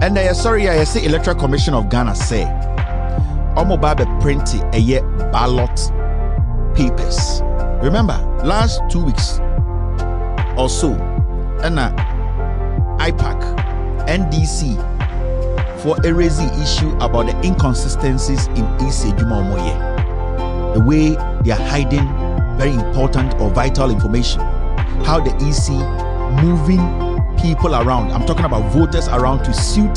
And I say Electoral Commission of Ghana say Omo Babe printing a year ballot papers. Remember, last 2 weeks or so, and IPAC, NDC for a raising issue about the inconsistencies in EC Juma Omoye. The way they are hiding very important or vital information. How the EC moving people around. I'm talking about voters around to suit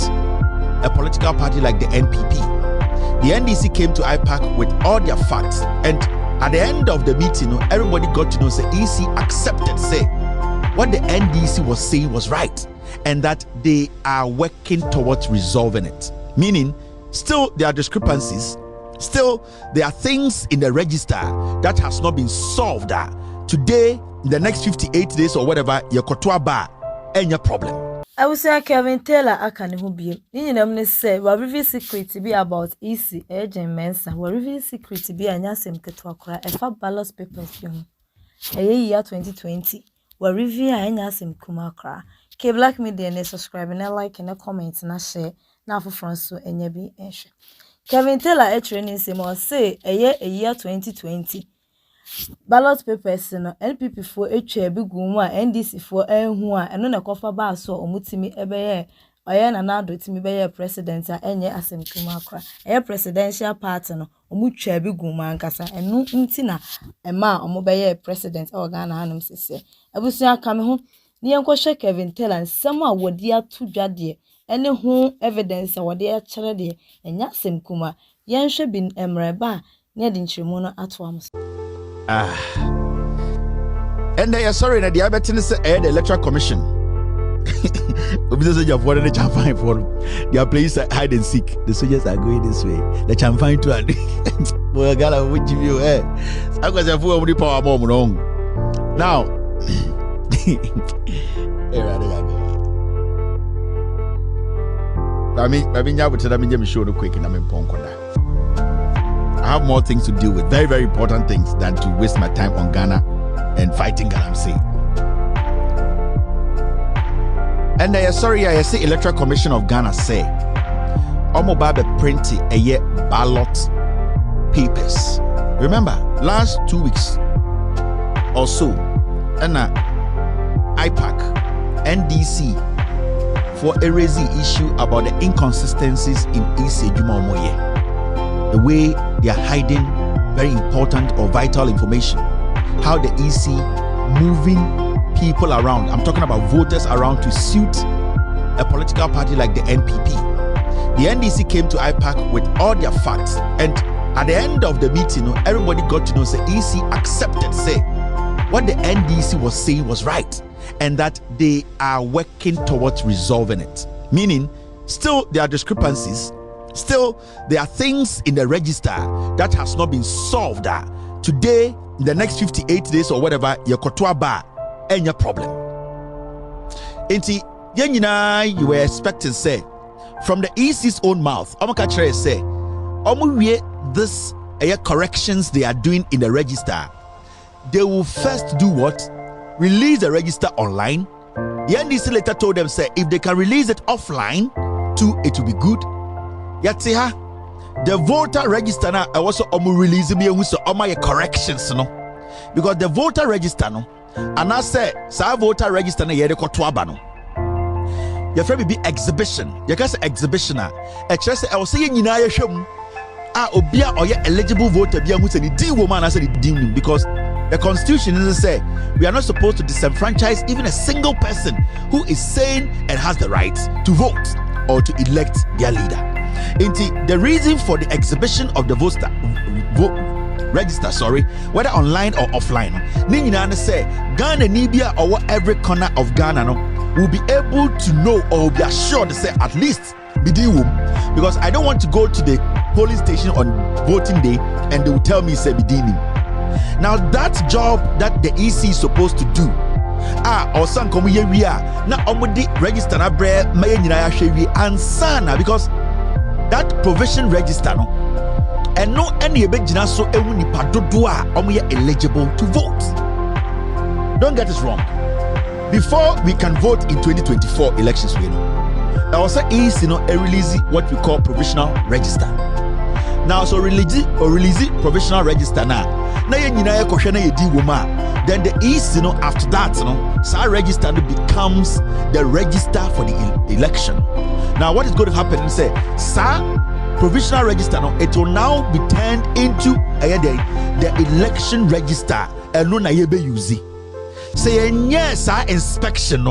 a political party like the NPP. The NDC came to IPAC with all their facts, and at the end of the meeting, everybody got to know, say, EC accepted, say, what the NDC was saying was right, and that they are working towards resolving it. Meaning, still there are discrepancies, still there are things in the register that has not been solved. Today, in the next 58 days or whatever, your kotwa bar, any problem. I will say Kelvin Taylor akane ho biem. Ni nyinam say we reveal secret be about EC agent Mensah. We reveal secret be anyasem keto akora efa ballot papers bi ho. Eye year 2020. We reveal anyasem kuma akora. K Black Media ne subscribe na like na comment na share na afoforo so enya bi ehwe. Kelvin Taylor training say mo say eye year 2020. Ballot papers no NPP for etwa bi gumu a NDC for enhu a eno na kofa ba so omutimi ebeye oye na nado timi beye president a enye asemkuma akra presidential party no omutwa bi gumu ankasa eno nti na ema omobeye president o Ghana hanum sese abusu aka me ho ni enkohwe Kelvin Taylor nsem a wodi atu dwade ene ho evidence a wodi a kire de enya asemkuma yenhwe bin emreba ne de nchiremu no ato am. And they are sorry that the Albertine the Electoral Commission. Because you have wanted the champagne for they are playing hide and seek. The soldiers are going this way. The champagne to well, Gala, what give you I was a fool of the power bomb wrong. Now, I mean, you would tell me show the quick and I'm in Ponkonda. I have more things to deal with, very, very important things, than to waste my time on Ghana and fighting Galamsey. And I say Electoral Commission of Ghana say Omo Babe printing a year ballot papers. Remember, last 2 weeks or so, and IPAC, NDC for a raising issue about the inconsistencies in EC Juma Omoye. The way they are hiding very important or vital information. How the EC moving people around. I'm talking about voters around to suit a political party like the NPP. The NDC came to IPAC with all their facts, and at the end of the meeting, everybody got to know, say, EC accepted, say, what the NDC was saying was right, and that they are working towards resolving it. Meaning, still there are discrepancies, still there are things in the register that has not been solved. Today, in the next 58 days or whatever, your kotwa bar, any problem. You were expecting, say, from the EC's own mouth, Omakachre say, this corrections they are doing in the register. They will first do what? Release the register online. The NDC later told them, say, if they can release it offline, too, it will be good. Yatsiha, the voter register now also release me with my corrections, no, because the voter register no, and I say, sa voter register na yede kotwa no. Your friend be exhibition. You can say exhibition. I was saying you know obia or eligible voter be who say the D woman I said the D because the constitution doesn't say we are not supposed to disenfranchise even a single person who is sane and has the right to vote or to elect their leader. The reason for the exhibition of the register, whether online or offline, Ninina say Ghana, Nibia, or every corner of Ghana will be able to know or be assured to say at least Bidiwum, because I don't want to go to the polling station on voting day and they will tell me say Bidini. Now that job that the EC is supposed to do, or some come here we are now omudi register na bre may nyina hwe ansana, because that provision register no and no any ebegina so ewu nipa dodo a omo eligible to vote. Don't get us wrong. Before we can vote in 2024 elections, we know also is release what we call provisional register. Now so release provisional register now then the EC after that so register becomes the register for the election. Now what is going to happen is say provisional register it will now be turned into the election register and no na yebe use say yes inspection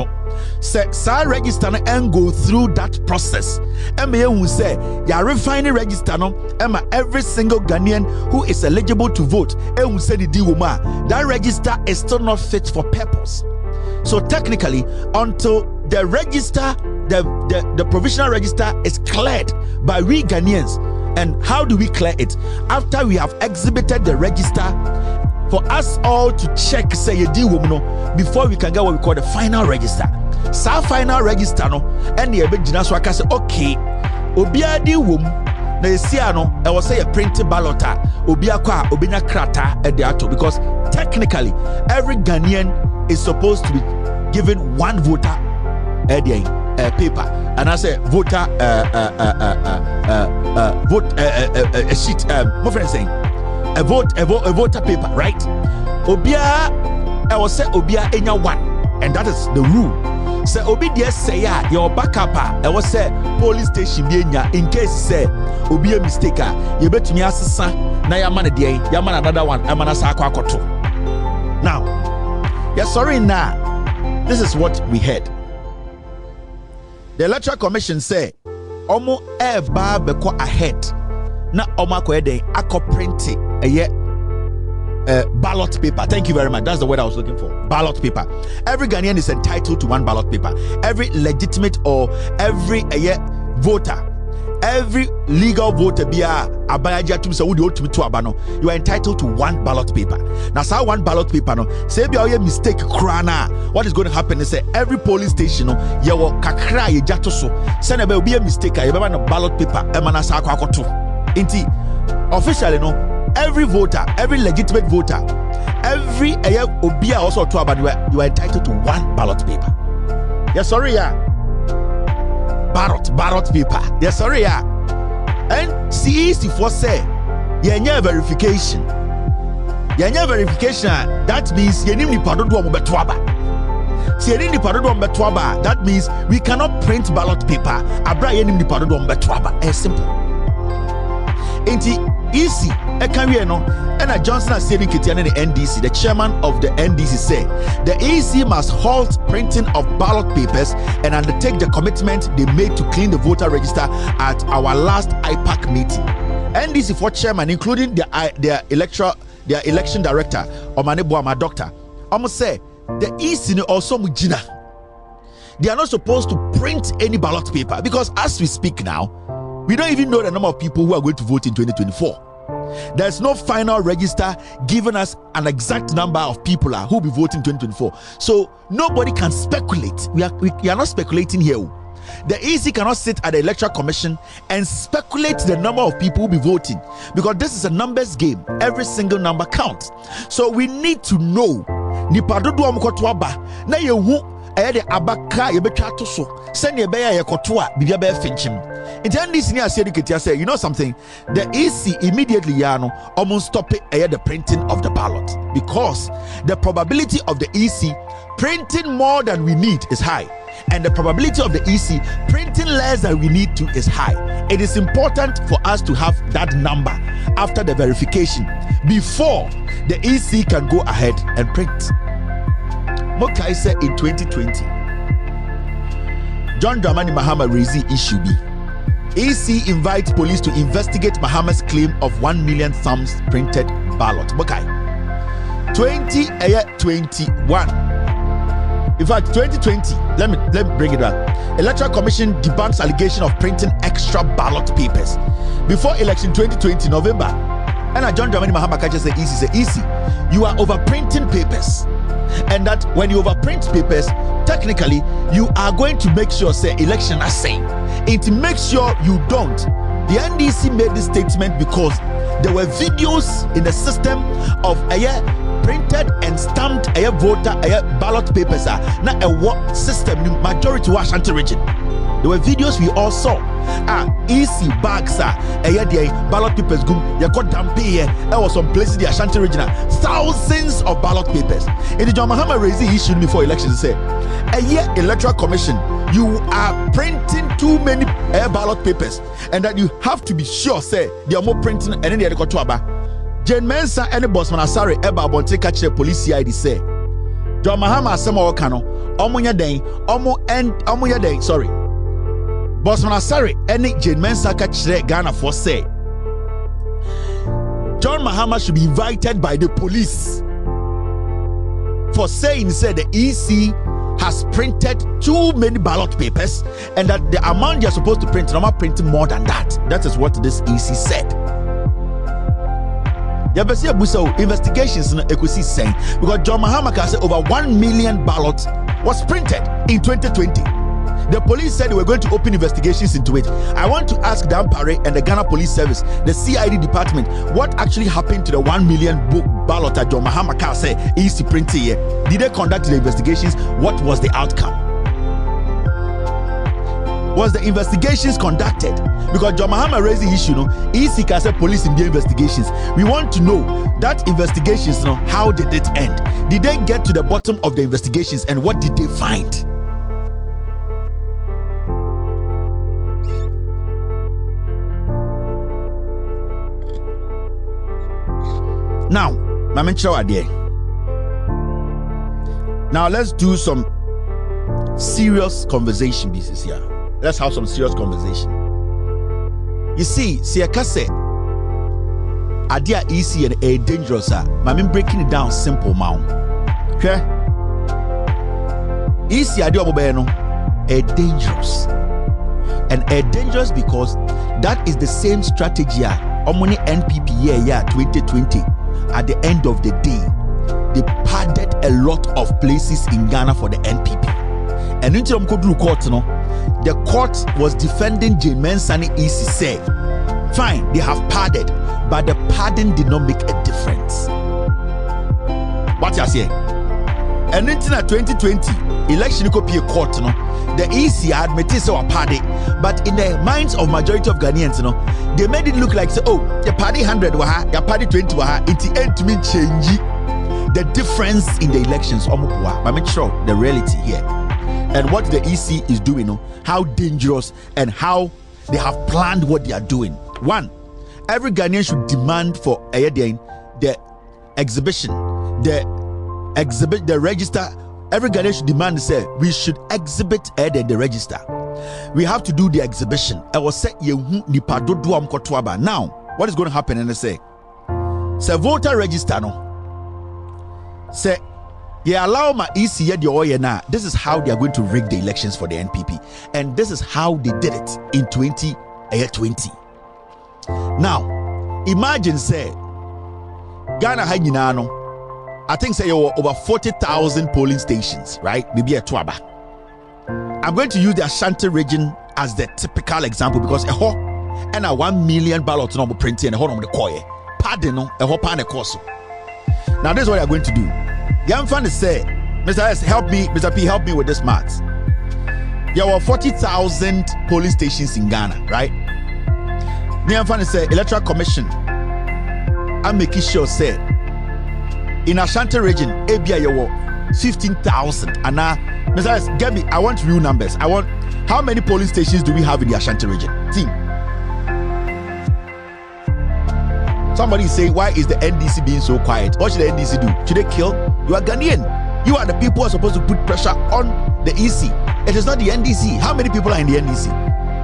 say register and go through that process and who say ya refining register every single Ghanaian who is eligible to vote and who say that register is still not fit for purpose. So technically until the register the provisional register is cleared by we Ghanaians. And how do we clear it? After we have exhibited the register for us all to check say before we can get what we call the final register. Sa final register and the ebegina so aka say okay obia di wom na esia e was say a printed ballot obi akwa obenya krata e de ato because technically every Ghanaian is supposed to be given one voter paper and I say voter vote a sheet my friend saying a voter paper, right? Obia I was say obia enya one and that is the rule. Say obi dey say your backup I was say police station be enya in case say obi a mistake you betumi asesa na ya man dey ya man another one e man asa akwa akoto. Now sorry now this is what we heard. The Electoral Commission say omo eba beko ahead na omo akoede print ballot paper. Thank you very much. That's the word I was looking for. Ballot paper. Every Ghanaian is entitled to one ballot paper. Every legitimate or every voter, every legal voter you are entitled to one ballot paper. Now so one ballot paper say be a mistake krana. What is going to happen is say every polling station you will kakra ye jato so send be a mistake you be na ballot paper e mana sa akwa akoto. Inti officially every voter, every legitimate voter, every obia also to about you are entitled to one ballot paper. Yes, sorry, ballot paper. Yes, sorry, and CEC for say yenye verification. Yenye verification. That means yenim ni padodo mbetwaba. Si yenim ni padodo mbetwaba. That means we cannot print ballot paper. Abra yenim ni padodo mbetwaba. It's simple. Inti easy. And Johnson has said in the NDC, the chairman of the NDC said the EC must halt printing of ballot papers and undertake the commitment they made to clean the voter register at our last IPAC meeting. NDC for chairman, including their election director, Omane Boama doctor, almost say the EC also mujina. They are not supposed to print any ballot paper because as we speak now, we don't even know the number of people who are going to vote in 2024. There's no final register giving us an exact number of people who will be voting in 2024. So nobody can speculate. We are not speculating here. The EC cannot sit at the Electoral Commission and speculate the number of people who will be voting because this is a numbers game. Every single number counts. So we need to know. The abaka yebetwa to so send ye beya yekoto a bibia be finchim intend this near say you know something the EC immediately almost stop the printing of the ballot because the probability of the EC printing more than we need is high and the probability of the EC printing less than we need to is high. It is important for us to have that number after the verification before the EC can go ahead and print. Mokai said in 2020, John Dramani Mahama raised the issue B. EC invites police to investigate Mahama's claim of 1 million thumbs printed ballot. Mokai 2021. In fact, 2020. Let me bring it up. Electoral Commission debunks allegation of printing extra ballot papers before election 2020 November. And John Dramani Mahama catches the EC. You are overprinting papers. And that when you overprint papers, technically you are going to make sure say election are same. It makes sure you don't. The NDC made this statement because there were videos in the system of printed and stamped voter ballot papers. Not a what system majority was Ashanti region. There were videos we all saw. Easy bags ballot papers gum. You got dampe. There was some places the Ashanti region. Thousands of ballot papers. In the John Mahama raised the issue before elections. Say, Electoral Commission, you are printing too many ballot papers, and that you have to be sure. Say they are more printing, and then they go to Aba. Jen Mensah and the boss Manasari Eba Bonte catch the police CID say. John Mahama Asamo Kano, Omonya Day, sorry. Boss Manasari and Jen Mensah catch Ghana for say. John Mahama should be invited by the police for saying said the EC has printed too many ballot papers and that the amount you're supposed to print, they're not printing more than that. That is what this EC said. Yabesia Buso investigations in Equisi saying because John Mahama can say over 1 million ballots was printed in 2020. The police said they were going to open investigations into it. I want to ask Dan Paré and the Ghana Police Service, the CID department, what actually happened to the 1 million ballot that John Mahama can say easy printing here? Did they conduct the investigations? What was the outcome? Was the investigations conducted? Because John Mahama raised the issue, EC can say police in the investigations. We want to know that investigations, how did it end? Did they get to the bottom of the investigations and what did they find? Now, now let's do some serious conversation business here. Let's have some serious conversation. You see, Siakase, Adia easy and a dangerous. I'm breaking it down simple, man. Okay? Easy Adia Bobeno, a dangerous. And a dangerous because that is the same strategy. Omoni NPP year 2020. At the end of the day, they padded a lot of places in Ghana for the NPP. And into the court, the court was defending J. Mensah EC say, fine, they have padded, but the padding did not make a difference. What you say? And into 2020 election could be a court, the EC admitted so a party, but in the minds of majority of Ghanaians, they made it look like say, oh, the party 100 waha, the party 20 waha, it's the end to me change the difference in the elections. But make sure the reality here and what the EC is doing, how dangerous and how they have planned what they are doing. One, every Ghanaian should demand for the exhibition, the register. Every Ghanaian should demand to say we should exhibit the register. We have to do the exhibition. I will say now what is going to happen? And they say voter register say allow my EC now. This is how they are going to rig the elections for the NPP, and this is how they did it in 2020. Now imagine say Ghana Haginano. I think say you over 40,000 polling stations, right? Maybe a Twaba. I'm going to use the Ashanti region as the typical example because a whole and a 1 million ballots no printing and a whole on the coy. Pardon a whole pan course. Now this is what I'm going to do. Young fan is say, Mr. S, help me, Mr. P, help me with this maths. There were 40,000 polling stations in Ghana, right? Young fan is say Electoral Commission. I'm making sure say in Ashanti region, ABI you 15,000. And now, Mr. S, get me. I want real numbers. I want how many polling stations do we have in the Ashanti region? Team. Somebody say, why is the NDC being so quiet? What should the NDC do? Should they kill? You are Ghanaian. You are the people who are supposed to put pressure on the EC. It is not the NDC. How many people are in the NDC?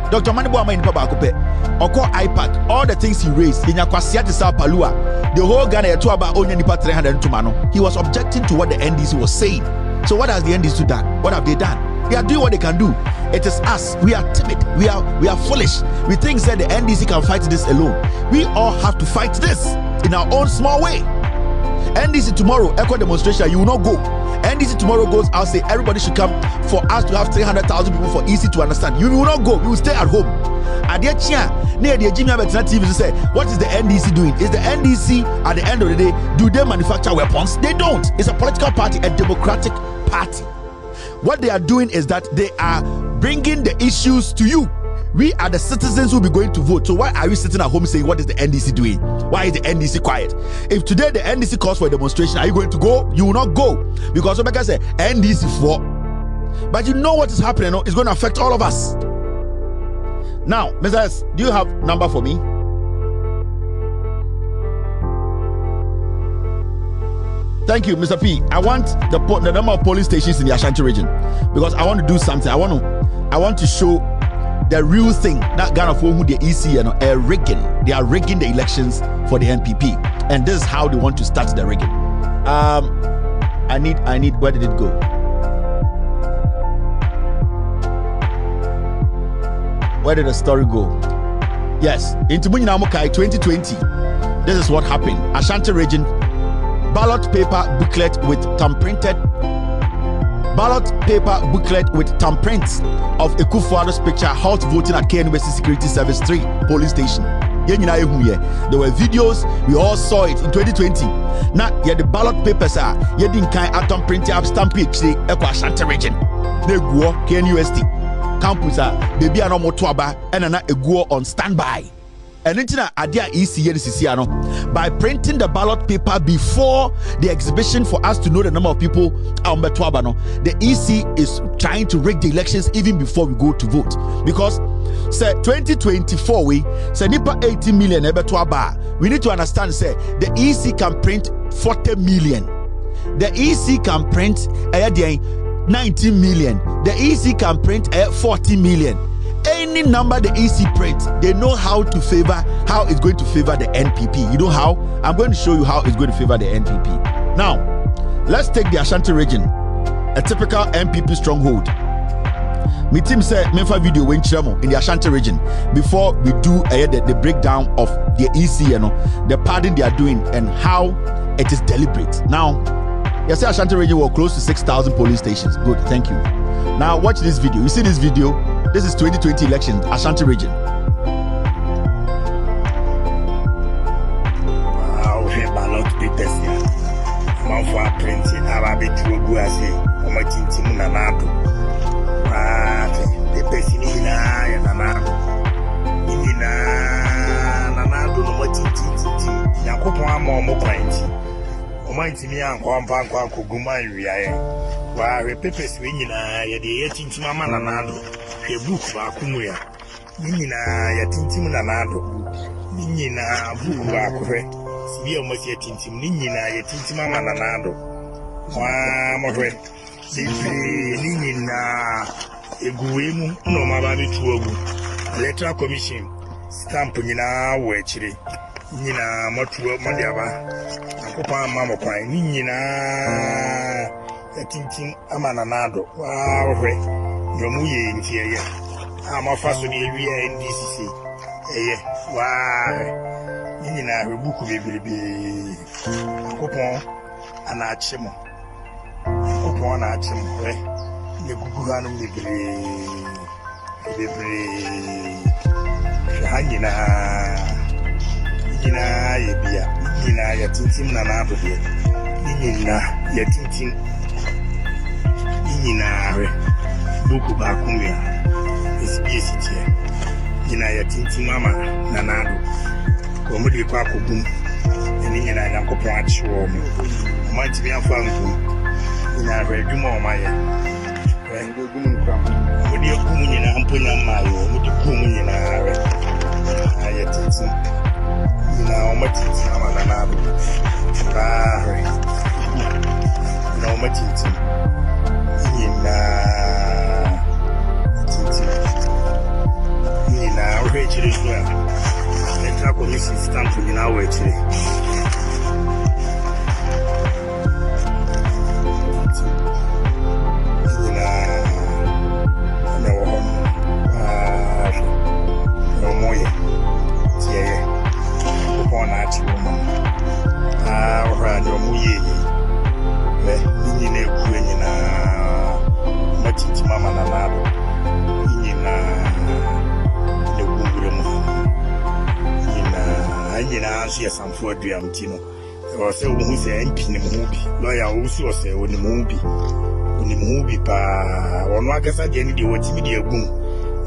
Dr. Manibu Ama in Pabakupe, Oko IPAC, all the things he raised in Yakwasiati Sao Palua, the whole Ghana Etuaba only nipa 300 Tumano. He was objecting to what the NDC was saying. So what has the NDC done? What have they done? They are doing what they can do. It is us. We are timid. We are foolish. We think that the NDC can fight this alone. We all have to fight this in our own small way. NDC tomorrow, echo demonstration, you will not go. NDC tomorrow goes out, say everybody should come for us to have 300,000 people for EC to understand. You will not go. You will stay at home. What is the NDC doing? Is the NDC at the end of the day, do they manufacture weapons? They don't. It's a political party, a democratic party. what they are doing is that they are bringing the issues to you. We are the citizens who will be going to vote. So why are you sitting at home saying, what is the NDC doing? Why is the NDC quiet? If today the NDC calls for a demonstration, are you going to go? You will not go. Because Obeka said, NDC for. But you know what is happening. It's going to affect all of us. Now, Mr. S, do you have number for me? Thank you, Mr. P. I want the number of police stations in the Ashanti region because I want to do something. I want to show the real thing. That Ghana for who the EC are rigging. They are rigging the elections for the NPP, and this is how they want to start the rigging. I need. Where did it go? Where did the story go? Yes, into Munyinamukai 2020. This is what happened. Ashanti region. Ballot paper booklet with thumbprinted thumbprints of Ekufuado's picture halt voting at KNUST Security Service 3 police station. There were videos, we all saw it in 2020. Now, the ballot papers are didn't kind of thumbprint up stamp it Ashanti region. They go KNUST campus baby no more tuaba and a go on standby. And by printing the ballot paper before the exhibition for us to know the number of people the EC is trying to rig the elections even before we go to vote. Because say 2024 we say nipa 80 million we need to understand say the EC can print 40 million. The EC can print 19 million. The EC can print 40 million. Any number the EC print, they know how it's going to favor the NPP. You know how? I'm going to show you how it's going to favor the NPP. Now, let's take the Ashanti region, a typical NPP stronghold. My team said, Mensah video in the Ashanti region before we do the breakdown of the EC, the pardon they are doing and how it is deliberate. Now, yes, Ashanti region were close to 6,000 police stations. Good, thank you. Now, watch this video. You see this video? This is 2020 election, Ashanti region. Ballot papers here. For printing, I have a bit to go as a Omatintim Nanado. The person in Nanado. Nanado, no Matinti, Yakopa, more point. Omaitimi and Quampa Gumai. Why, papers winning, the 18th Mamma Nanado. A book Bakumuya. Nina, Yatintim Nanado. Nina, book Bakure. See almost Yatintim, Nina, Yatintim Nanado. Mamma, Nina, a Guemu, no Mabami Tuogu. Electoral Commission, stamp Nina, Wetchy. Nina, Motua Madiaba. Copa Mamma Quine, Nina, Yatintim Amananado. Wow, Yomuye in here. I'm a fast on the NDC. Why? In a book will be coupon and achimo. Coupon achimo. The Guguanum will be Hangina Yabia. Nina Yatintim Nanado. Nina Yatintim Nina. Buku Bakumia is BCT. In a Yatinti Mama Nanado, Comedy Paco Boom, and in a Nacopat show. Might be a fountain in a Redumo Maya. Would you come in a Ampuna Mayo, would you come in a Yatinti? In our Matiti Mama Nanado. No Matiti. In Rachel as well. Electoral Commission stamp in our way today. No more. Upon that woman. No more. Mama Nanado. Yes, I'm for the Amtino. Or so who say MP in the movie. Lawyer also say when the movie. movie pa ono akasa de ni de wotimi de agum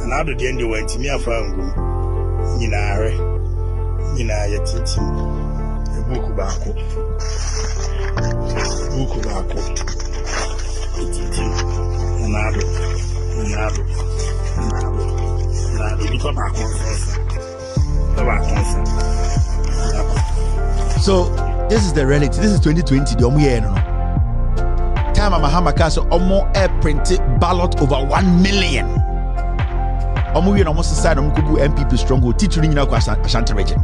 na ado de ndi wantimi afa ngum nyina ya tintim buku baako tintim na ado biko baako So this is the reality. This is 2020. The omu year no. Time Mahama Kaso omo air printed ballot over 1 million. Omu year almost side omu kubu MPP stronghold teacher in Ashanti region.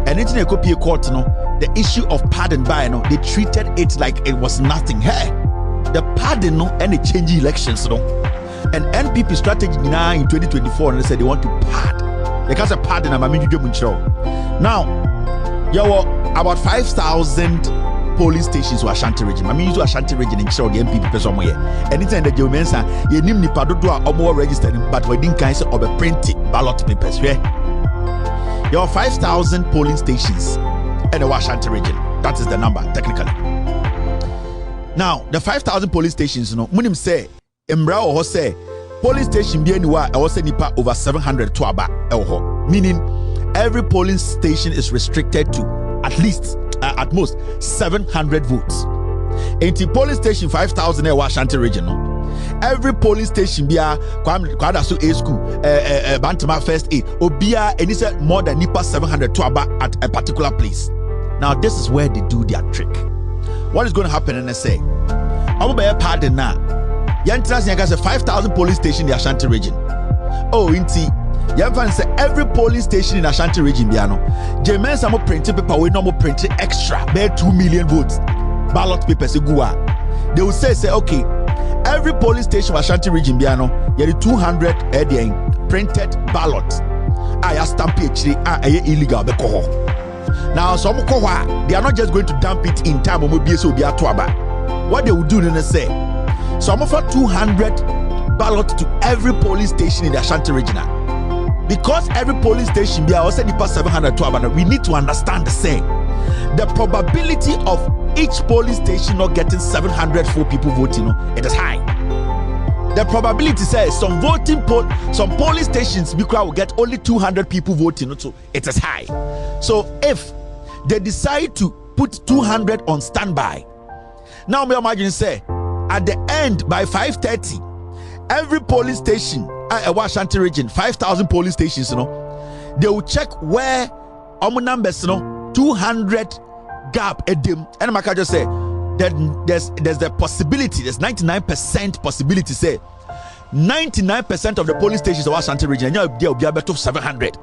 And it's in a copy court no. The issue of pardon by no, they treated it like it was nothing. Hey, the pardon no and the change elections no. And NPP strategy now in 2024 and they said they want to pardon. They can't say pardon. Now, there were about 5,000 polling stations were Ashanti region. I mean, you Ashanti region in Chile, the MPP somewhere. Anytime that you mention, you name the Padotua or more registered, but we didn't kind of a printed ballot papers. There were 5,000 polling stations in the Ashanti region. That is the number technically. Now, the 5,000 polling stations, you know, Munim say, Embra or say, polling station be anywhere, I was nipa over 700 to aba elho. Meaning, every polling station is restricted to at most 700 votes. In the polling station 5,000 in Ashanti region, every polling station be a Kwadaso A school, Bantama First A, or be a and it's more than nipa 700 to aba at a particular place. Now, this is where they do their trick. What is going to happen? And I say, I'm going to pardon now. Yantas Yagas a 5,000 polling station in the Ashanti region. Oh, inti. Yanfan say every polling station in Ashanti region, Biano. Mensah mo printed paper, we no more printed extra. Bear 2 million votes. Ballot papers, they will say, okay, every polling station in Ashanti region, Biano, you have 200 printed ballots. I stamp PhD, illegal. Now, some they are not just going to dump it in time or maybe so be a tuaba. What they will do then say, some offer 200 ballots to every polling station in the Ashanti region. Because every polling station be also past 700 to we need to understand the same. The probability of each polling station not getting 704 people voting, it is high. The probability says some polling stations will get only 200 people voting, so it is high. So if they decide to put 200 on standby, now me imagine say at the end by 5:30, every polling station at Ashanti region, 5,000 polling stations, they will check where numbers, 200 gap at them. And I can just say that there's the possibility, there's 99% possibility, say 99% of the polling stations of Ashanti region, there will be about 700.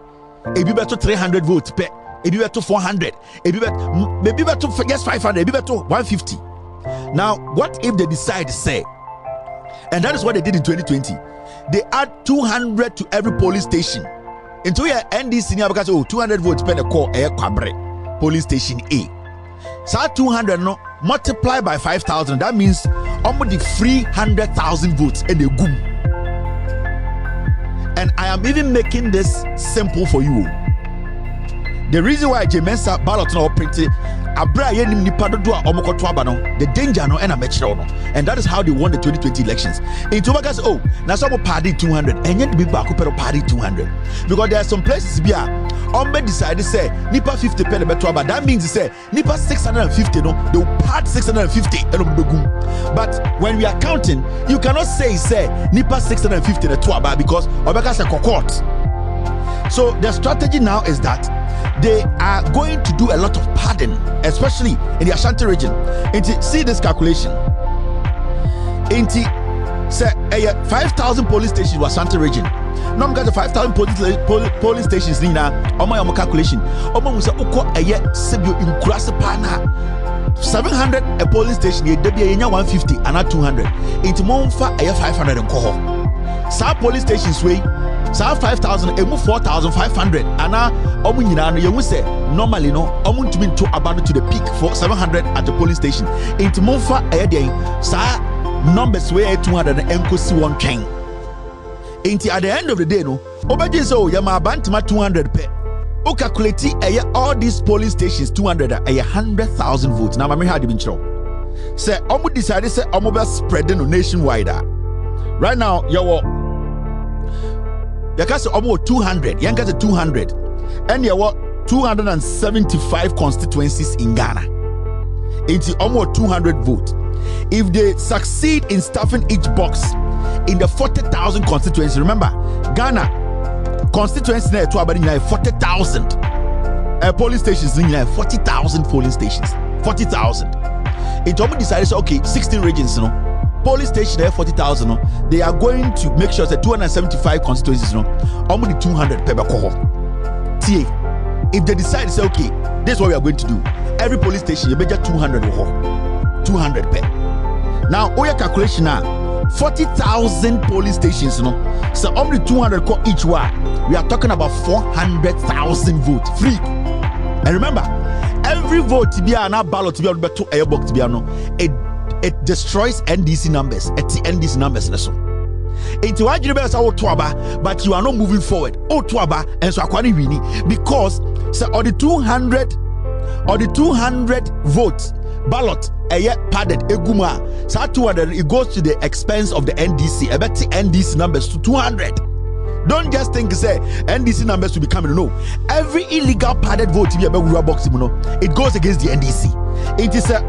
It be better 300 votes per. It be better 400. It be better maybe better yes 500. It be better 150. Now, what if they decide to say, and that is what they did in 2020? They add 200 to every polling station. Into your NDC because 200 votes per the core air Kwabre polling station A. So 200 no multiply by 5,000. That means almost 300,000 votes in the goom. And I am even making this simple for you. The reason why Mensah ballot no printed the danger no and and that is how they won the 2020 elections. In Tobagas, now some party 200 and yet be back up party 200 because there are some places be decided to say nipa 50 pen better, but that means say nipa 650 no they will part 650 but when we are counting you cannot say nipa 650 the tuaba because Obagas a cohort. So the strategy now is that they are going to do a lot of pardon, especially in the Ashanti region. See this calculation. Say 5,000 police stations was Ashanti region. Now I'm got the 5,000 polling stations. Nina, on my calculation, almost a year 700 a polling station. You debut 150 and not 200. It's more for a 500 and cohort. Some police stations way. So 5,000, and move 4,500, and now you say normally no, to be to abandon to the peak for 700 at the police station. Into move for a day, so numbers way 200 and go see one train. Into at the end of the day, no, obey so Yama Bantima 200 pe. O calculate all these polling stations 200 100,000 votes. Now, I had been show. Say omo decided say omo be spreading nationwide. Right now, you can say omo 200, you can say 200, and you what 275 constituencies in Ghana. It's almost 200 votes. If they succeed in stuffing each box in the 40,000 constituencies, remember, Ghana constituencies there to about 40,000 polling stations, 40,000 polling stations, 40,000. It almost decided, okay, 16 regions, polling station there 40,000. They are going to make sure that 275 constituencies, almost 200 per cohort. If they decide to say, okay, this is what we are going to do, every police station you better 200 200 per. Now, all your calculation now, 40,000 police stations, so only 200 each one. We are talking about 400,000 votes free. And remember, every vote to be on a ballot to be on to a box to be on, it destroys NDC numbers. It's NDC numbers. Into what you but you are not moving forward. Oh, Tuaba and so winning because so all the 200 votes ballot padded eguma so 200 it goes to the expense of the NDC. I bet the NDC numbers to 200. Don't just think say NDC numbers will be coming. No, every illegal padded vote to be about box, it goes against the NDC. It is a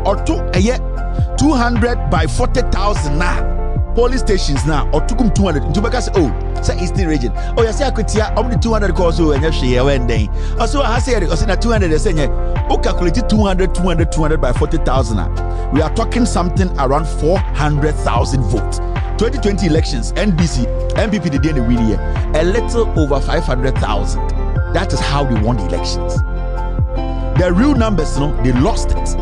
200 by 40,000 now. Police stations now or took 200 into because say Eastern region. Oh, you say I could hear only 200 calls and you when day. Also, I say 200 they say who calculated 200 by 40,000. We are talking something around 400,000 votes. 2020 elections, NBC, MPP they didn't win here. A little over 500,000. That is how they won the elections. The real numbers, they lost it.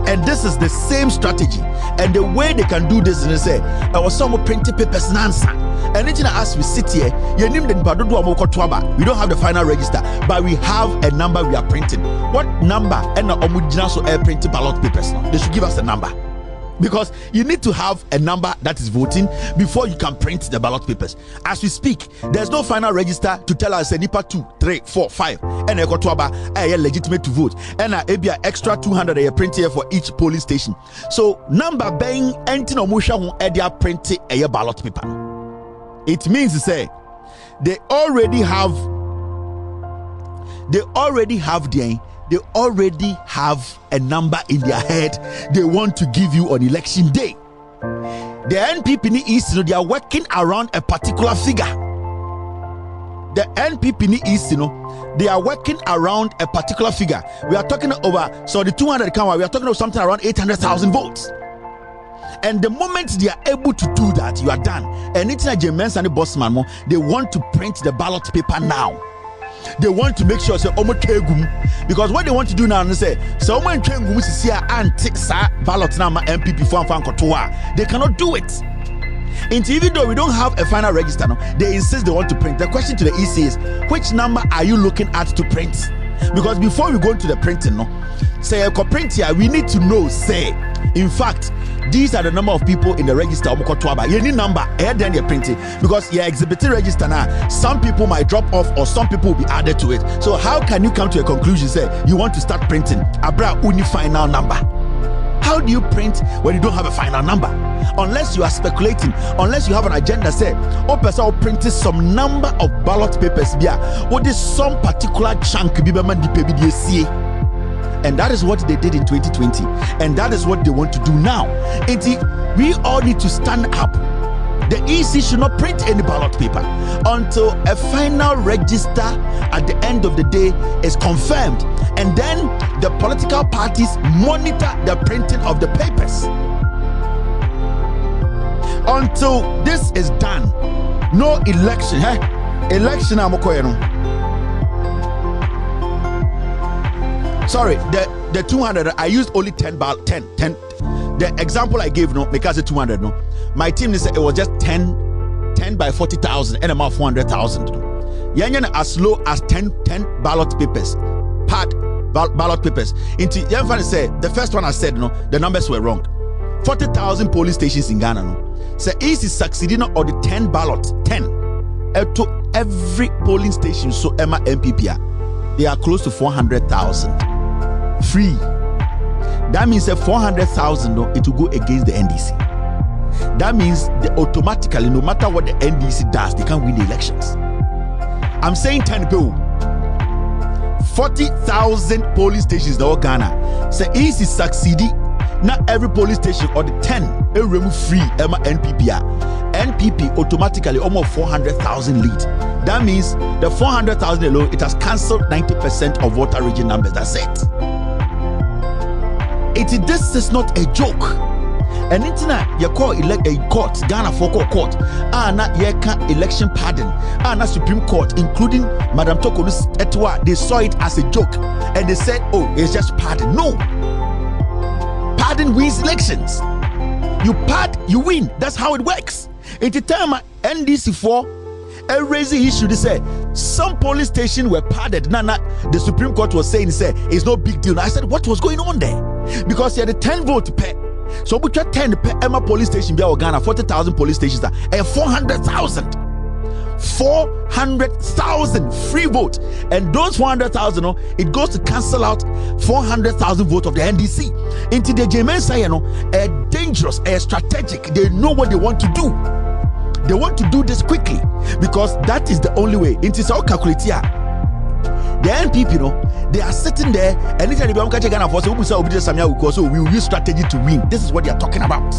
And this is the same strategy. And the way they can do this is say, I was some printed papers and answer. And then as we sit here, we don't have the final register, but we have a number we are printing. What number? And air printed ballot papers. They should give us a number. Because you need to have a number that is voting before you can print the ballot papers. As we speak, there's no final register to tell us a NIPA 2, 3, 4, 5, and a Kotuaba legitimate to vote, and a extra 200 a print here for each polling station. So number being entino musha who edia print a ballot paper. It means to say they already have a number in their head they want to give you on election day. The NPP East, they are working around a particular figure. The NPP East, they are working around a particular figure. We are talking over, so the 200 count, we are talking about something around 800,000 votes. And the moment they are able to do that, you are done. And it's like Mensah and the Bossman, they want to print the ballot paper now. They want to make sure say because what they want to do now is say so ballot number MPP they cannot do it. And even though we don't have a final register, they insist they want to print. The question to the EC is, which number are you looking at to print? Because before we go into the printing, say print here, we need to know, say, in fact, these are the number of people in the register. You need number, then they're printing. Because you're exhibiting register now, some people might drop off or some people will be added to it. So how can you come to a conclusion, say, you want to start printing? Abra uni final number. How do you print when you don't have a final number? Unless you are speculating, unless you have an agenda, say, oh, person will print some number of ballot papers, what is some particular chunk, and that is what they did in 2020, and that is what they want to do now. We all need to stand up. The EC should not print any ballot paper until a final register at the end of the day is confirmed, and then the political parties monitor the printing of the papers. Until this is done, no election. Election sorry, the 200, I used only 10. The example I gave, because it's 200, my team said it was just 10 by 40,000 and about 400,000. As low as 10 ballot papers, ballot papers. Into say the first one I said, the numbers were wrong. 40,000 police stations in Ghana. So easy succeeding on the 10 ballot, 10 to every polling station. So MPP, they are close to 400,000 free. That means that 400,000, no, it will go against the NDC. That means that automatically, no matter what the NDC does, they can't win the elections. I'm saying 10 people. 40,000 police stations in Ghana. So easy succeeding. Not every police station or the 10 remove free Emma NPP. NPP automatically almost 400,000 lead. That means the 400,000 alone, it has cancelled 90% of voter region numbers. That's it. This is not a joke. And internet you call elect a court, Ghana focal court, na election pardon, na Supreme Court, including Madam Tokonu's Etwa, they saw it as a joke and they said, oh, it's just pardon. No, pardon wins elections. You pardon, you win. That's how it works. At the time NDC4 raised the issue, they said some police stations were pardoned. The Supreme Court was saying, it's no big deal. I said, what was going on there? Because you had a 10 vote per. So we try 10 per Emma police station be Ghana, 40,000 police stations and 400,000 free vote, and those 400,000 it goes to cancel out 400,000 vote of the NDC. Into the Mensah, a dangerous, a strategic. They know what they want to do. They want to do this quickly because that is the only way. It is all calculated here. The NPP, they are sitting there and anytime they become Ghana for so we will use strategy to win. This is what they are talking about.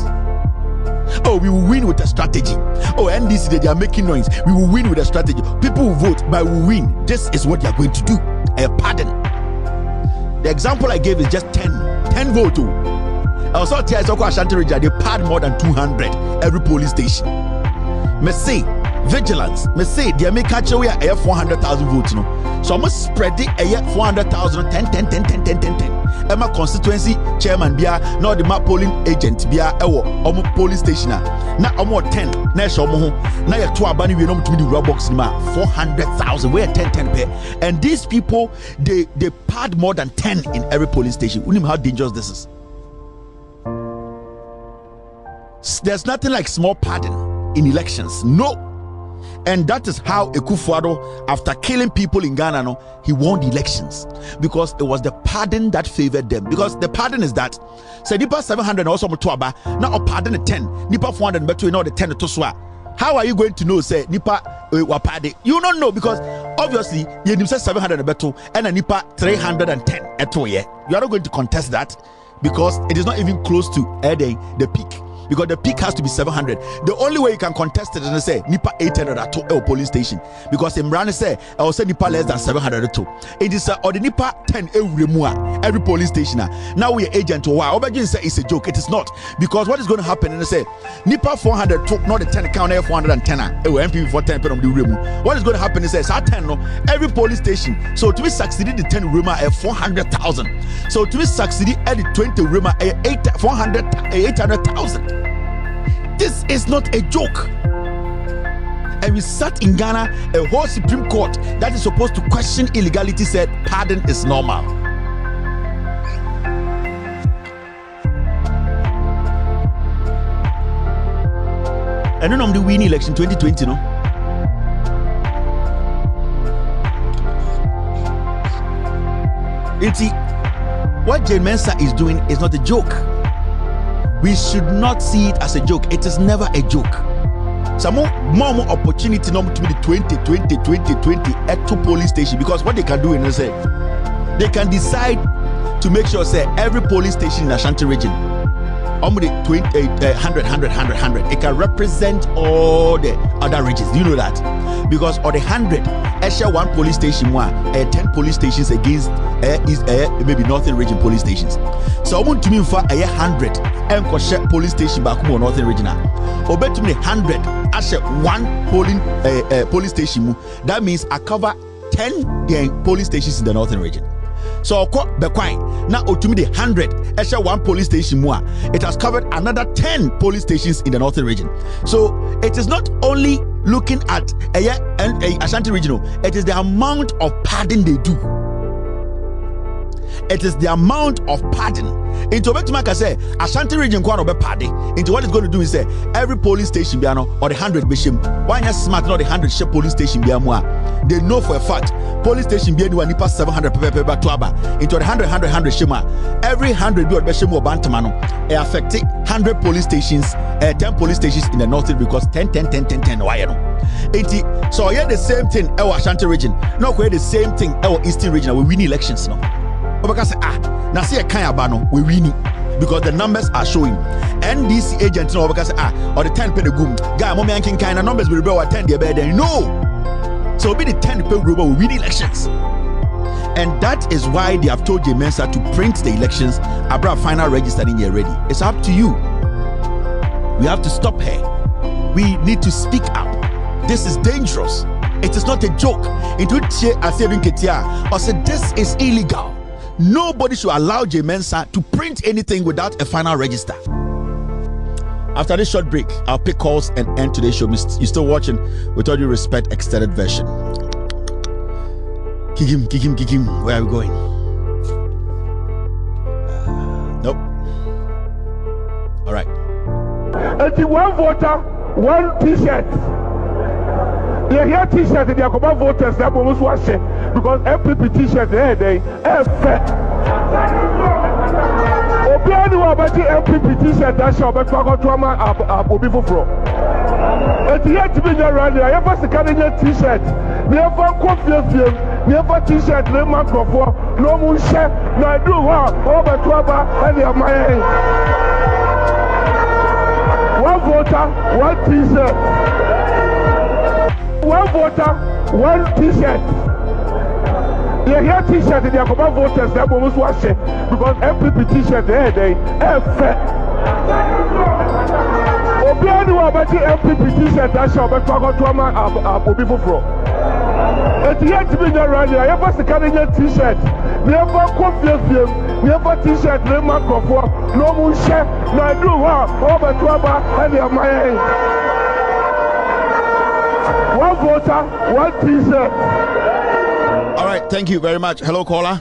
Oh, we will win with a strategy. Oh, NDC, they are making noise. We will win with a strategy. People will vote, but we will win. This is what they are going to do. A pardon. The example I gave is just 10 vote. I also tell you, Ashanti region, they pardon more than 200 every police station. Mensah, vigilance. Mensah, they make catch away at 400,000 votes. So I must spread it 400,000, 10. Emma constituency chairman bia no the map polling agent bia ewo omo police station na omo 10 na show mo na ye to abani we no mutumi di box ni ma 400,000 we 10 pay, and these people they pad more than 10 in every police station. You know how dangerous this is. There's nothing like small pardon in elections. No. And that is how Akufo-Addo, after killing people in Ghana, he won the elections because it was the pardon that favored them. Because the pardon is that say nipa 700 also mutuaba now pardon 10 nipa 400 but we know the 10 to swa. How are you going to know say nipa wapade? You don't know because obviously you say 700 beto and a nipa 310 eto ye. You are not going to contest that because it is not even close to the peak. Because the peak has to be 700. The only way you can contest it is say nipa 800 at a police station. Because in Brand say I will say nipa less than 700 too. It is or the nipa 10 every police station. Now we are agent to why Obajin say it's a joke. It is not, because what is going to happen is say nipa 400 took not the 10 count 410 MPP for 10 on the room. What is going to happen is say 10 every police station. So to be succeeded the 10 room at 400,000. So to be succeeded at the 20 room at 800,000. This is not a joke. And we sat in Ghana, a whole Supreme Court that is supposed to question illegality said pardon is normal. I don't know the winning election 2020, no? What Jane Mensah is doing is not a joke. We should not see it as a joke. It is never a joke. Some more opportunity to the 20 at two police station, because what they can do is they can decide to make sure say every police station in Ashanti region, 100, it can represent all the other regions. Do you know that? Because of the 100, extra one police station, 10 police stations against maybe northern region police stations. So I want to mean for 100 and police station back home northern region. Or bet to me 100 as one police station. That means I cover 10 police stations in the northern region. So now to me the 100 extra one police station more, it has covered another 10 police stations in the northern region. So it is not only looking at Ashanti regional, it is the amount of pardon they do. It is the amount of padding. Into Betumaka say, Ashanti region kwano be paddy. Into what it's going to do is say every police station biano or the 100 bishim. Why not smart not the 100 ship police station biamwa? They know for a fact police station bianu nipa 700 pepe back to aba. Into the 100 shima. Every 100 biot bishim or bantamano. It affecting 100 police stations, 10 police stations in the north because 10. Why no? So yeah, the same thing our Ashanti region. No, the same thing our Eastern region. We win elections now. Because now see a kind of bano we win because the numbers are showing. NDC agent no because or the 10 pay the goom guy mommy and kind of numbers will be over 10 bed then no. So be the 10 pay group we win elections. And that is why they have told Mensah to print the elections abra final register in here ready. It's up to you. We have to stop her. We need to speak up. This is dangerous. It is not a joke. Into I said this is illegal. Nobody should allow Mensah to print anything without a final register. After this short break, I'll pick calls and end today's show. You're still watching With All Due Respect extended version. Kick him. Where are we going? Nope. All right. 81 voter, 1 t-shirt. You hear t-shirt, they are coming voters that almost wash it because MPP t-shirt they Obiani wa bati MPP t-shirt that shall be to trauma abobi foforo. Et here to be around here, you have to carry your t-shirt. You have a coffee, you have a t-shirt, no man for no moon share, no do over trouble and your mind. 1 voter, 1 t-shirt. 1 voter, 1 t-shirt. You hear t-shirt, they are coming voters that almost wash it because MPP t-shirt they Obiani wa bati MPP t-shirt that shall be to trauma abobi foforo. Et here to be around here, you have to carry your t-shirt. You have a coffee, you have a t-shirt, no man for no moon share, no do over trouble and your mind. 1 voter, 1 t-shirt. All right, thank you very much. Hello, caller.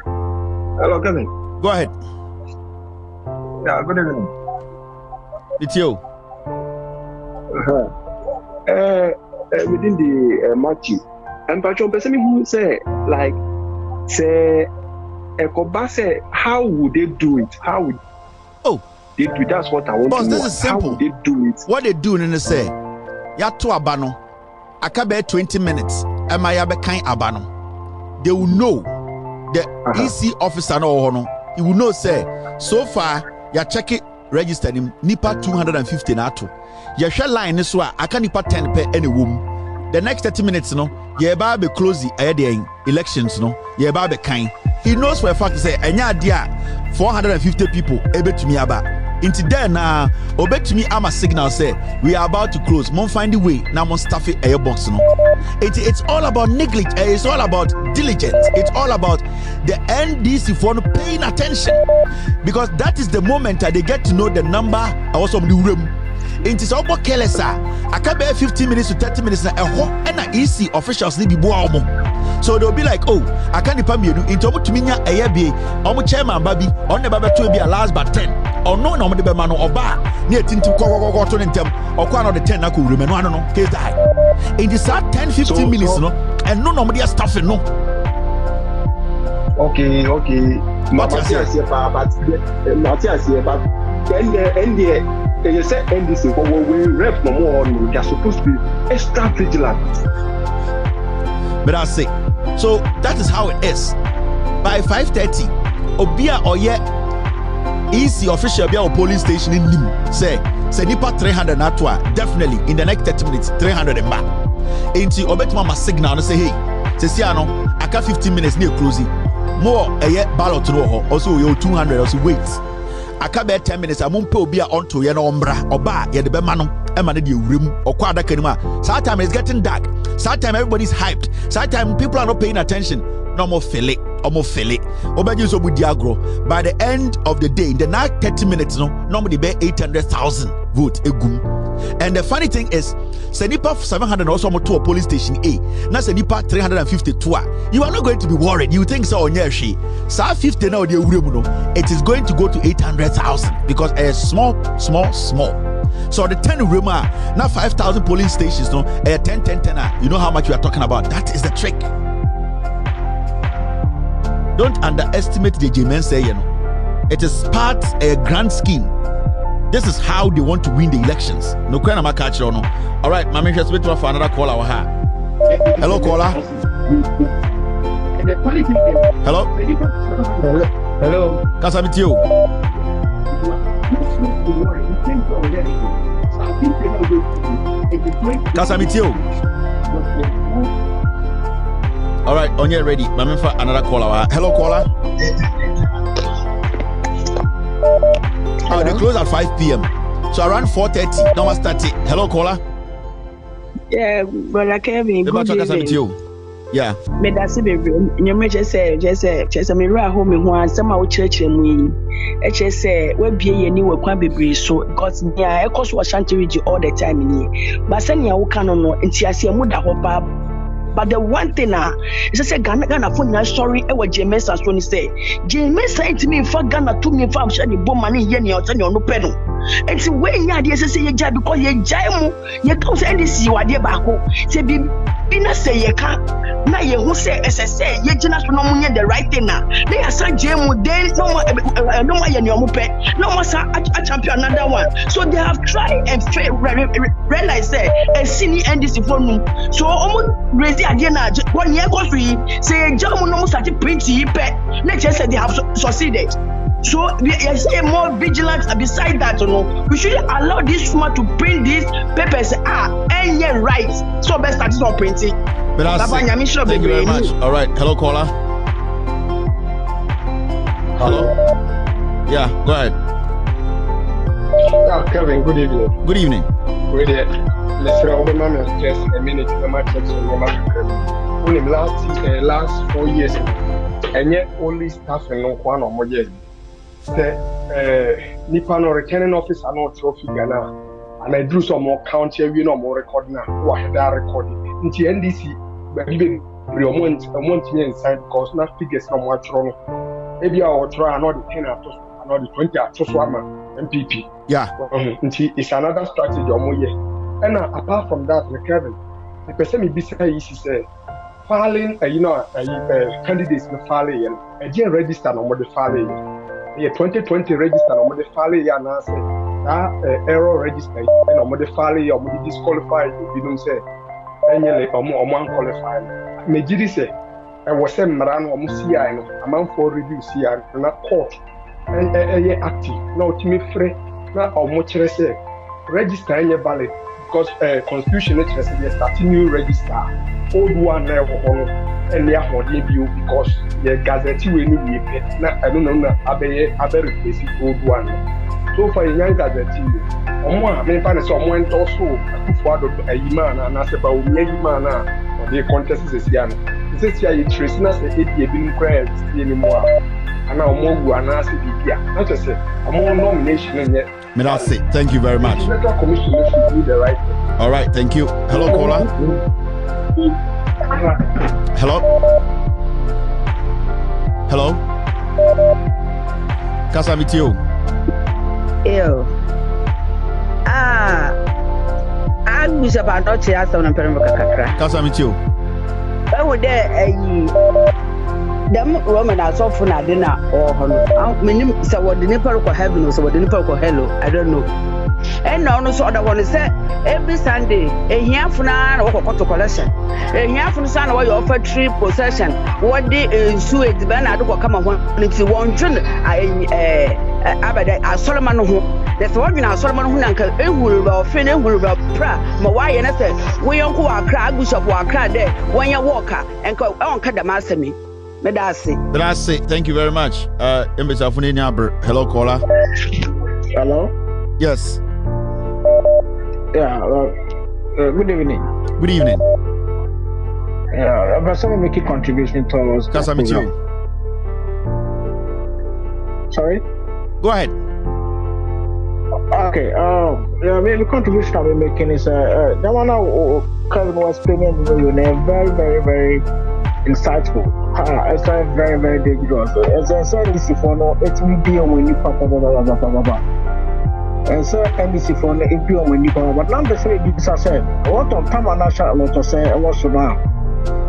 Hello, Kelvin. Go ahead. Yeah, good evening. It's you. Within the Matthew, and Patron person who say like say Ekoba say how would they do it? How would they do it? That's what I want Boss, to know. This is simple. How would they do it? What they do in the say Yato Abano Akabe 20 minutes Amayabe Kain Abano. They will know the EC officer no he will know say so far ya check it registered him nipa 250 na to ya share line this wa aka nipa 10 per any womb. The next 30 minutes no ye ba be close the elections no ye ba be kind. He knows for a fact say enya dia 450 people ebe to me aba into there na obey to me am a signal say we are about to close. Mon find the way now mon staff it air box no. It's all about negligence. It's all about diligence. It's all about the NDC for paying attention because that is the moment that they get to know the number also of the room. It is all careless. I can be 15 minutes to 30 minutes and EC officials need be boom. So they'll be like, oh, I can't depend you into to me a year be on chairman baby on the baby to be a last but 10 or no normally be man or bar near to go to them or quite on the 10 I could remember. I don't know, case die. It is at 10-15 minutes, no, and no nobody has stuff no. Okay. Matthias here, but then you say NDC, but when we rep no more, they are supposed to be extra vigilant. But I say, so that is how it is. By 5:30, Obia Oye EC official be our police station in Lim say nipa 300 natwa definitely in the next 30 minutes 300 and back. Into Obetuma signal and say hey, say no, I got 15 minutes near closing. More a ballot to also you 200 also wait. I can be 10 minutes. I won't pay Obia onto your umbra or bar, yet the bemano, emanate your room or quadra canima. Sometimes it's getting dark. Sometimes everybody's hyped. Sometimes people are not paying attention. No more fillet, or more fillet. Obejuso with Diagro. By the end of the day, in the next 30 minutes, no, normally be 800,000 vote egum. And the funny thing is, Senipa 700 also to a police station A. Now Senipa 352. You are not going to be worried. You think so on your she. Sa 50 now it is going to go to 800,000 because a small. So the 10 rumor now 5,000 police stations no 10. You know how much we are talking about. That is the trick. Don't underestimate the Mensah, you know. It is part a grand scheme. This is how they want to win the elections. No question about catch or no. All right, my man, just wait for another caller. Hello, caller. Hello. Hello. Kasa with you. Kasa with you. All right, on your ready. My man, for another caller. Hello, caller. Oh, they close at 5 p.m. So around 4:30, now we're starting. Hello, caller. Yeah, brother Kelvin. Good evening. Yeah. Me that's it, baby. You may just say, me right home in one. Some of church and we. Just say we be any we can be so because yeah, of course we shan't read you all the time in here. But send you can no. Inti asi amuda hopa. But the one thing is say Ghana phone your story e wa Mensah so ni say Mensah it me for Ghana to me for share the bomb money here ni o tell you no pe no. It's when you dey say you jai because you jai mu you come say NDC you dey back ho say bi na say you can na you who say say you gina so no munye the right thing na ya say jai mu then no more you ni o mu pe no more say a champion another one. So they have tried and failed realize say a senior NDC for no so almost raise again na 1 year go free say jai mu no start print yi pe na just say they have succeeded. So we are more vigilant. Beside that, we should allow this woman to print these papers. And yeah, right. So best start on printing. Thank you very much. All right. Hello, caller. Hello. Yeah, go ahead. Kelvin, good evening. Good evening. Good evening. Mr. Obama, just a minute. Only last 4 years, and yet only staff and no one or more years. Nipano returning office and not trophy Ghana, and I drew some more county, you know, more recording now. What that recording? Into NDC, but even a month inside because not figures no much wrong. Maybe I will try another 10 after another 20 after Swama MPP. Yeah, it's another strategy or more. And apart from that, Kelvin, the person be say filing, candidates in filing, and again register on what the filing. Yeah, 2020 register on the filing and answer that error register and on the filing or disqualified. You don't say any or more qualified. Majidi say I was sent Maran or Musia, a month for review CR, not court and active. No, to me, free not or much say register any ballot because constitution is starting new register. Old one there and they are debut because the gazette will need I don't know, I replace old one. So for a young gazette, I mean, find someone also a man and ask about man or the contest is young. This is a tracing us a being prayers anymore. And now more and ask it. Not just say a more nomination and yet. Thank you very much. The commission should do the right thing. All right, thank you. Hello, caller. Hello? Hello? Kasa with you. Ew. I wish about not to ask on a perimeter. Kasa with you. I would them Roman are so fun at dinner or hello. So what the nipple for heaven or so what the nipple for hello. I don't know. And no sort of one is said every Sunday, a year for now or to collection. A year from Sun where you offer tree possession. What day sewage ban I don't come on into 1 trillion. I Solomon who there's one in our Solomon who uncle will finish will pra. My wife and I said, we don't go a crowd, bishop or a crowd there when you walk and go on Kadamasa. That's it. Thank you very much. Hello, caller. Hello. Yes. Yeah. Good evening. Good evening. Yeah, but someone make a contribution towards. Kasa with you. Sorry. Go ahead. Okay. Yeah, maybe contribution I'm making is that one now Kelvin was explaining very, very, very insightful. It's very, very dangerous. As I said, this for no, it will be when you pop and so NBC for no, it be when you pop. But now the say this I said, what of time national lot to say what's now?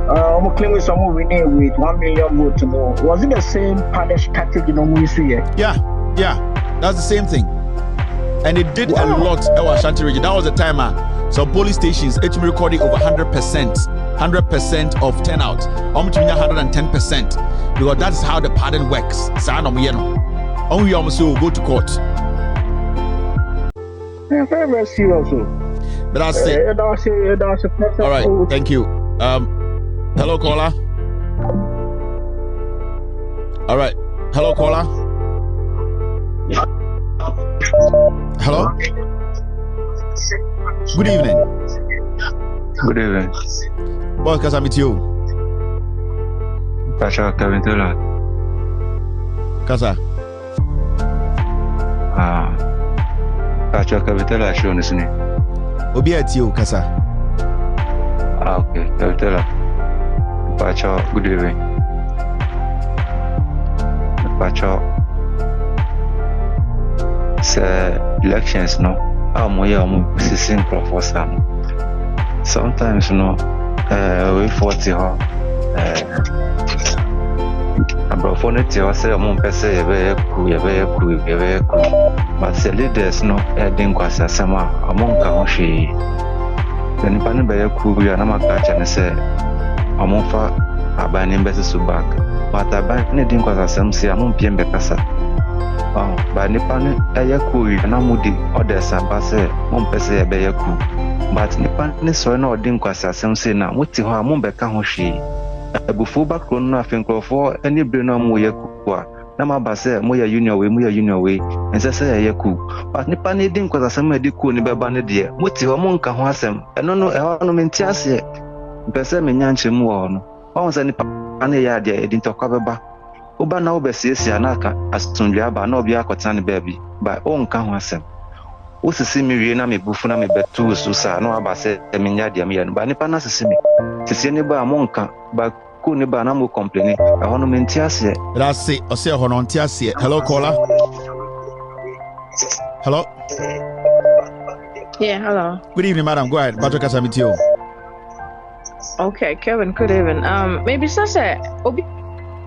I'm claiming someone winning with 1 million votes. Was it the same punish tactic in Omuisi? Yeah, that's the same thing. And it did a lot at Ashanti region. That was the time some police stations actually recording over 100% of turnout. 110%. Because that's how the pardon works. Only almost will go to court. Yeah, very, very serious. But that's it. All right, thank you. Hello, caller. All right, hello, caller. Hello. Good evening. Good evening. Boss, can I meet you? Pasha Kelvin. Kasa. Pasha Kelvin show this ni. Obi at you, Kasa. Okay, Kelvin. Pasha, good evening. Pasha. Elections, no. Sissing proposal. Sometimes, no. We 40 ho. Abrofonity or say among person very cool. But the leaders, no, didn't quite say some among Kamoshi. Then Panny by a cool, you are not catch and say among far abandoning better back. But I didn't quite some say among PM Becassa. By Nippon, Ayaku, and Amudi, others are Basse, Mompese, Bayaku. But Nippon is so no dinquas, some say now, what to her Mombeca Hoshi. A buffo background nothing for any Bruno Moyaku. Nama Basse, Moya Union way, and say Ayaku. But Nippon didn't cause some medical Nibabane dear. What to her Monka Hossam, and no ornamentias yet. Besame Yanchi Moon. Once any Panaya, didn't talk about. Oba na obesiesi anaka asundwa ba na obi akotane baby by on kan wasem osisi mi wie na me bufu na me betu so sa na aba se eminya dia me ba nipa na sisi mi sisi ni ba monka ba ku ni ba na mo complain ahono menti ase that's it o se ahono nti ase. Hello caller. Hello. Yeah, hello. Good evening, madam. Go ahead. Patrick Kasamitio. Okay, Kevin, good evening. Maybe say obi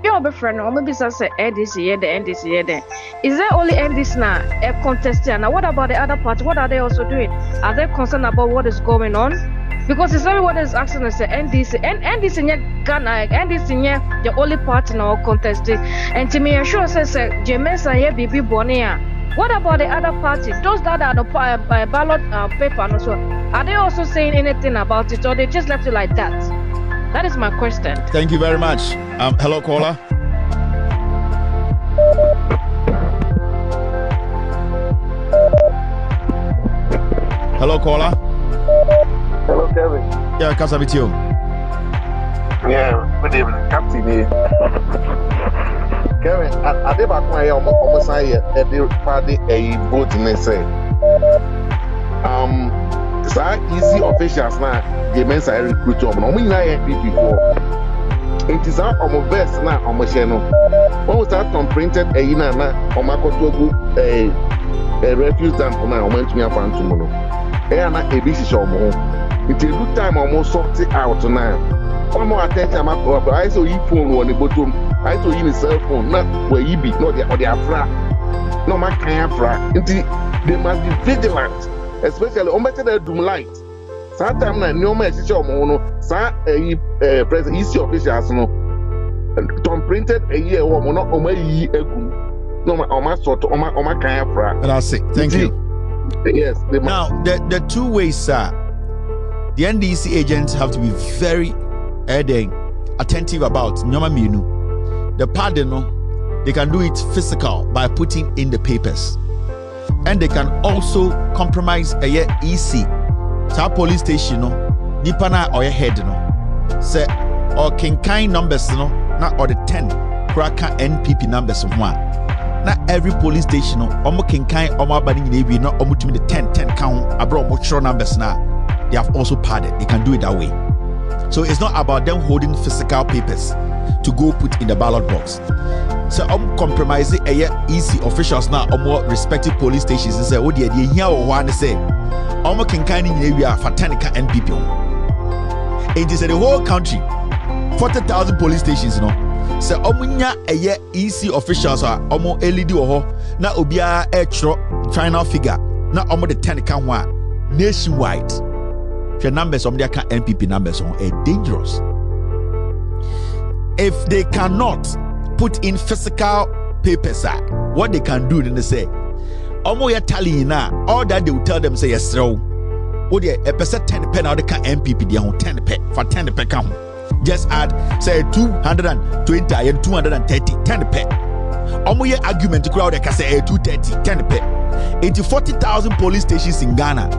your friend or maybe say NDC here, the NDC here then. Is there only NDC now a contest here? Now what about the other party? What are they also doing? Are they concerned about what is going on? Because it's everyone is asking us NDC and NDC in Ghana, NDC in the only party now contesting. And to me, I sure says Mensah here be Bonia. What about the other party? Those that are the ballot paper and so are they also saying anything about it, or they just left it like that? That is my question. Thank you very much. Hello, caller. Hello, caller. Hello, Kelvin. Yeah, Casa with you. Yeah, good evening, Captain here. Kelvin, I did back when I almost say at the party a vote in they say. So easy officials now, the Mensah recruit them. No, we not before. It is our best now on my channel. When we start on printed a ina na on my kotogu a refuse dump now went to me upon tomorrow. Na ABC show mo. It's a good time almost sort it out now. One more attention, I saw you phone on the bottom. I saw you cell phone, not where you be, not the afra. No, my can't fra. They must be vigilant. Especially on better doom light. Sometimes na no message or mono, sa present easy officials no. Tom printed a year or mono or my no my sort or my kind of. That's it. Thank you. Yes. Now the two ways, sir. The NDC agents have to be very attentive about Nyoma Minu. The pardon, they can do it physical by putting in the papers. And they can also compromise a year easy. So police station no, nipa na or your head no. Say or kinkai numbers no, not or the 10 cracker NPP numbers of one. na every police station no omo kenkan omo abani nyina ewie na omo tumi the 10 count abro omo chro numbers na they have also padded. They can do it that way. So it's not about them holding physical papers to go put in the ballot box. So compromise EC officials now respective police stations and say, oh dear, here or one say kenkan nyina ewie for 10 NPP. It is the whole country 40,000 police stations, you know. So omunya EC officials are LED ho na obia final figure na the 10 can one nationwide. The numbers of their NPP numbers are dangerous. If they cannot put in physical papers, what they can do then they say ya tally na all that they will tell them say yes throw. Oh dear, a percent 10 pen out the NPP they on 10 pen for 10 pen count. Just add say 220 and 230 10 pen. Your argument to crowd can say 230 10 pen. 40,000 police stations in Ghana.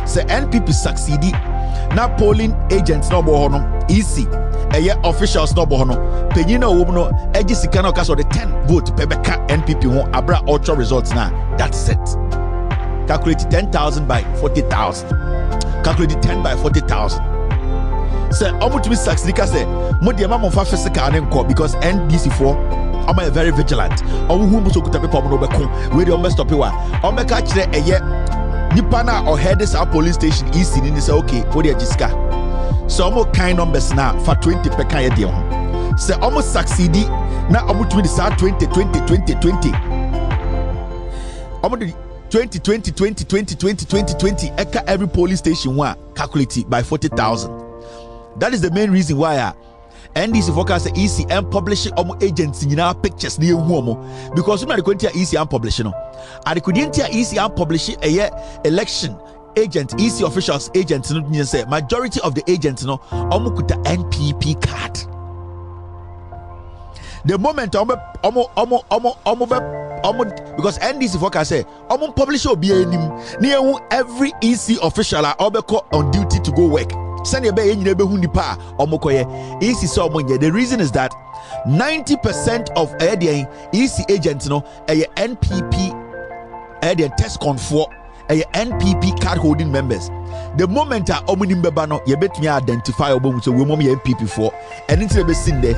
Say NPP succeeded. Now polling agents no bohono EC. Officials no bohono. Penyina wono ejisika no kaso the 10 vote pebeka NPP won abra ultra results now. That's it. Calculate 10,000 by 40,000. Calculate 10 by 40,000. Say omo to be succeed say mo de ma mo fa physical anenko because NDC4 I'm very vigilant. Omo hu mo so kuta paper no beko we dey almost stop wa. Omo ka kire Nipana or head this our police station east in say okay, what the Jessica. So almost kind numbers now for 20 per kind deal. Say almost succeed now almost 20 almost 20 eka every police station one calculated by 40,000. That is the main reason why NDC focus EC and publishing agents in our pictures near Womo because we are going to EC and publishing. And could EC and publishing a election agent, EC officials agents, say majority of the agents no kuta NPP card. The moment because NDC focus say publish every EC official are on duty to go work. The reason is that 90% of EC agents NPP test conform NPP card holding members. The moment you bet me identify NPP for and into the scene there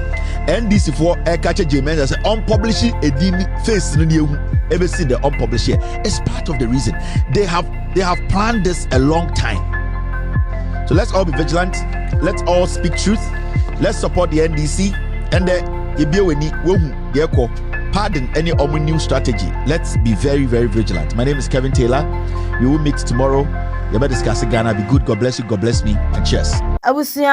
NDC for catch Mensah say unpublishing a face ever seen the unpublished. It's part of the reason they have planned this a long time. So let's all be vigilant. Let's all speak truth. Let's support the NDC and pardon any new strategy. Let's be very, very vigilant. My name is Kevin Taylor. We will meet tomorrow. You better discuss Ghana. Be good. God bless you. God bless me. And cheers. I will see you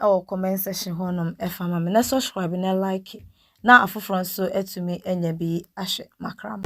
our comment section. Honum FM. Me na subscribe na like. Na afufran so etumi enye bi ashe makram.